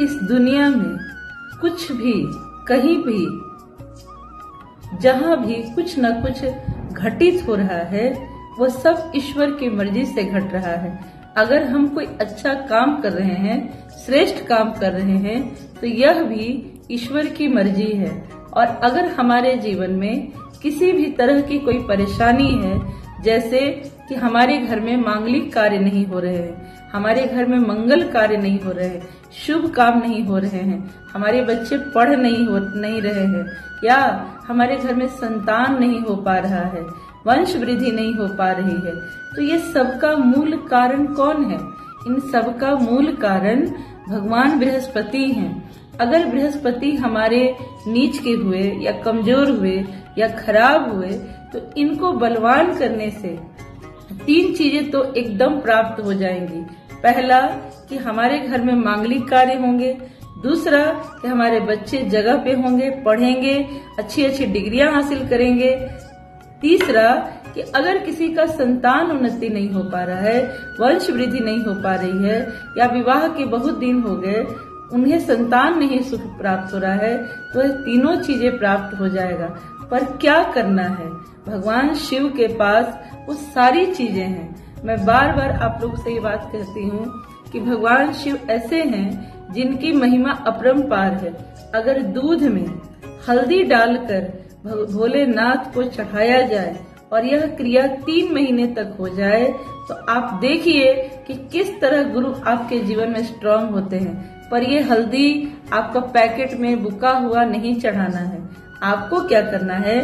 इस दुनिया में कुछ भी, कहीं भी, जहाँ भी कुछ न कुछ घटित हो रहा है, वो सब ईश्वर की मर्जी से घट रहा है। अगर हम कोई अच्छा काम कर रहे हैं, श्रेष्ठ काम कर रहे हैं, तो यह भी ईश्वर की मर्जी है। और अगर हमारे जीवन में किसी भी तरह की कोई परेशानी है, जैसे कि हमारे घर में मांगलिक कार्य नहीं हो रहे हैं, हमारे घर में मंगल कार्य नहीं हो रहे हैं, शुभ काम नहीं हो रहे हैं, हमारे बच्चे पढ़ नहीं रहे हैं, या हमारे घर में संतान नहीं हो पा रहा है, वंश वृद्धि नहीं हो पा रही है, तो ये सबका मूल कारण कौन है? इन सबका मूल कारण भगवान बृहस्पति हैं। अगर बृहस्पति हमारे नीच के हुए या कमजोर हुए या खराब हुए, तो इनको बलवान करने से 3 चीजें तो एकदम प्राप्त हो जाएंगी। पहला कि हमारे घर में मांगलिक कार्य होंगे, दूसरा कि हमारे बच्चे जगह पे होंगे, पढ़ेंगे, अच्छी अच्छी डिग्रियां हासिल करेंगे, तीसरा कि अगर किसी का संतान उन्नति नहीं हो पा रहा है, वंश वृद्धि नहीं हो पा रही है, या विवाह के बहुत दिन हो गए, उन्हें संतान नहीं सुख प्राप्त हो रहा है, तो ये तीनों चीजें प्राप्त हो जाएगा। पर क्या करना है? भगवान शिव के पास वो सारी चीजें हैं। मैं बार बार आप लोग से ये बात कहती हूँ कि भगवान शिव ऐसे हैं जिनकी महिमा अपरंपार है। अगर दूध में हल्दी डालकर भोलेनाथ को चढ़ाया जाए और यह क्रिया 3 महीने तक हो जाए, तो आप देखिए कि किस तरह गुरु आपके जीवन में स्ट्रांग होते हैं। पर ये हल्दी आपका पैकेट में बुका हुआ नहीं चढ़ाना है। आपको क्या करना है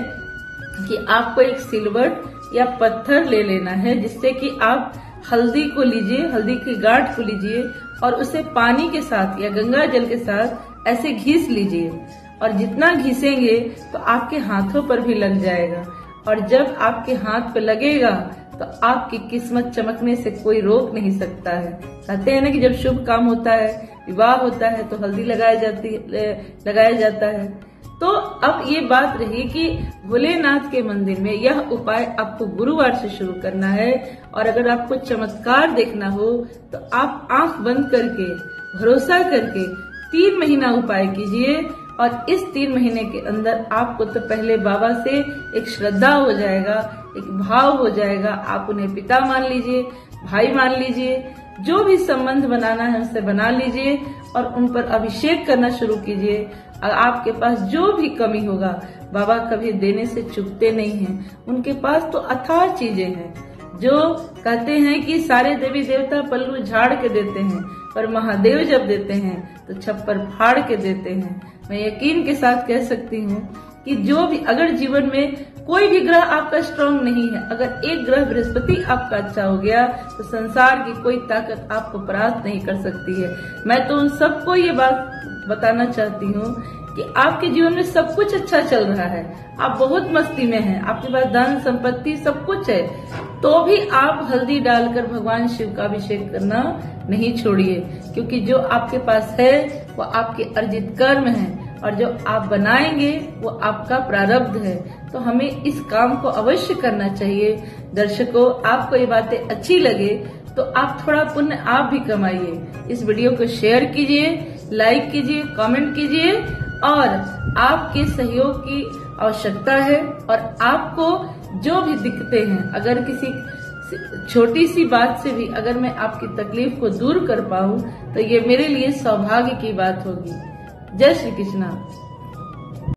कि आपको एक सिलवट या पत्थर ले लेना है, जिससे कि आप हल्दी को लीजिए, हल्दी की गांठ को लीजिए और उसे पानी के साथ या गंगा जल के साथ ऐसे घिस लीजिए। और जितना घिसेंगे तो आपके हाथों पर भी लग जाएगा, और जब आपके हाथ पे लगेगा तो आपकी किस्मत चमकने से कोई रोक नहीं सकता है। कहते हैं ना कि जब शुभ काम होता है, विवाह होता है, तो हल्दी लगाया जाता है। तो अब ये बात रही कि भोलेनाथ के मंदिर में यह उपाय आपको गुरुवार से शुरू करना है। और अगर आपको चमत्कार देखना हो तो आप आंख बंद करके, भरोसा करके 3 महीना उपाय कीजिए। और इस 3 महीने के अंदर आपको तो पहले बाबा से एक श्रद्धा हो जाएगा, एक भाव हो जाएगा। आप उन्हें पिता मान लीजिए, भाई मान लीजिए, जो भी संबंध बनाना है उससे बना लीजिए और उन पर अभिषेक करना शुरू कीजिए। आपके पास जो भी कमी होगा, बाबा कभी देने से चूकते नहीं हैं। उनके पास तो अथाह चीजें हैं। जो कहते हैं कि सारे देवी देवता पल्लू झाड़ के देते हैं, पर महादेव जब देते हैं तो छप्पर फाड़ के देते हैं। मैं यकीन के साथ कह सकती हूँ कि जो भी, अगर जीवन में कोई भी ग्रह आपका स्ट्रांग नहीं है, अगर एक ग्रह बृहस्पति आपका अच्छा हो गया, तो संसार की कोई ताकत आपको परास्त नहीं कर सकती है। मैं तो उन सबको ये बात बताना चाहती हूँ कि आपके जीवन में सब कुछ अच्छा चल रहा है, आप बहुत मस्ती में हैं, आपके पास धन संपत्ति सब कुछ है, तो भी आप हल्दी डालकर भगवान शिव का अभिषेक करना नहीं छोड़िए। क्योंकि जो आपके पास है वो आपके अर्जित कर्म है, और जो आप बनाएंगे वो आपका प्रारब्ध है। तो हमें इस काम को अवश्य करना चाहिए। दर्शकों, आपको ये बातें अच्छी लगे तो आप थोड़ा पुण्य आप भी कमाइए। इस वीडियो को शेयर कीजिए, लाइक कीजिए, कमेंट कीजिए, और आपके सहयोग की आवश्यकता है। और आपको जो भी दिक्कतें हैं, अगर किसी छोटी सी बात से भी अगर मैं आपकी तकलीफ को दूर कर पाऊं, तो ये मेरे लिए सौभाग्य की बात होगी। जय श्री कृष्णा।